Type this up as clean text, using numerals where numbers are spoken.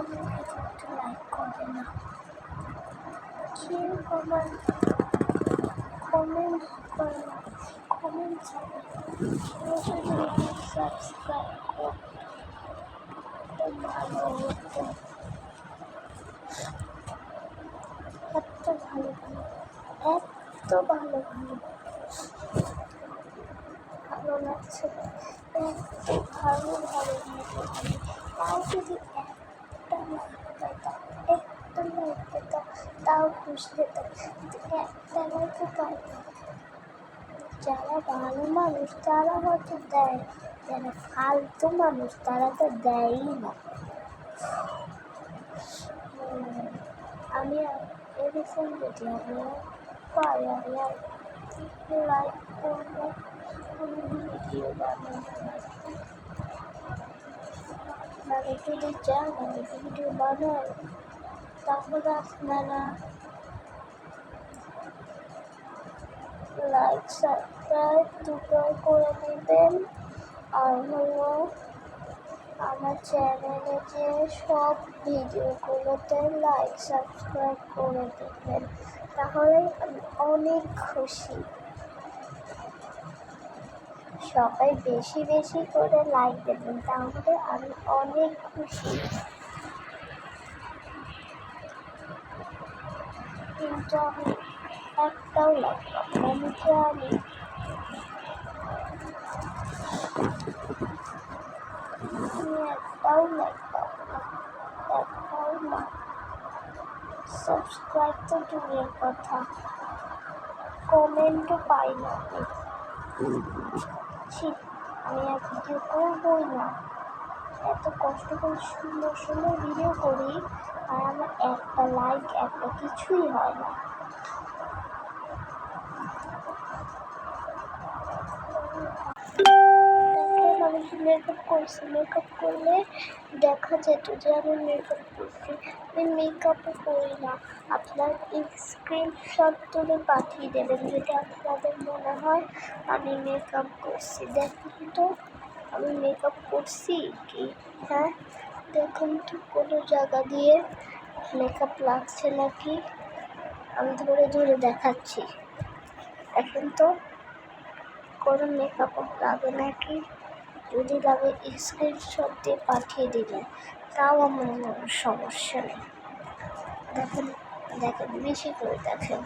আমার ভিডিওটা লাইক করে না? কেউ আমার কমেন্ট করে না, কমেন্ট ছাড়ে, কেউ যদি সাবস্ক্রাইব করতে ভালো হতো। এত ভালো ভালো এত ভালো ভালো ভালো লাগছে, এত ভালো ভালো ভিডিও। তাও যদি একটা লাইক পেতাম, একটা লাইক পেতাম তাও খুশি হতাম, কিন্তু একটা লাইকও পাই না। যারা ভালো মানুষ তারা হয়তো দেয়, যারা ফালতু মানুষ তারা তো দেয়ই না। আমি এরকম যদি আমি পাই, আমি আর লাইক করবো, কোনো ভিডিও বানাবো না। আপনারা যদি চান আমি ভিডিও বানাই, তাহলে আপনারা লাইক সাবস্ক্রাইব দুটোই করে নেবেন। আর হলো আমার চ্যানেলে যে সব ভিডিওগুলোতে লাইক সাবস্ক্রাইব করে দেবেন, তাহলে আমি অনেক খুশি। সবাই বেশি বেশি করে লাইক দেবেন, তাহলে আমি অনেক খুশি। কিন্তু আমি একটাও লাইক পাবো না, আমি জানি। আমি একটাও লাইক পাবো না, একটাও না। সাবস্ক্রাইব তো দূরের কথা, কমেন্টও পাই না আমি। আমি আর ভিডিও করবোই না। এত কষ্ট করে সুন্দর সুন্দর ভিডিও করি, আর আমার একটা লাইক একটা কিছুই হয় না। আমি মেকআপ করছি, মেকআপ করলে দেখা যেত যে আমি মেকআপ করছি। আমি মেকআপও করি না। আপনার স্ক্রিনশট তুলে পাঠিয়ে দেবেন যদি আপনাদের মনে হয় আমি মেকআপ করছি। দেখুন তো আমি মেকআপ করছি কি? হ্যাঁ, দেখুন তো কোনো জায়গা দিয়ে মেকআপ লাগছে নাকি। আমি ধরে ধরে দেখাচ্ছি, দেখুন তো কোনো মেকআপ লাগে নাকি। যদি লাগে স্ক্রিনশট দিয়ে পাঠিয়ে দিলেন, তাও আমার কোনো সমস্যা নেই। দেখেন দেখেন, বেশি করে দেখেন।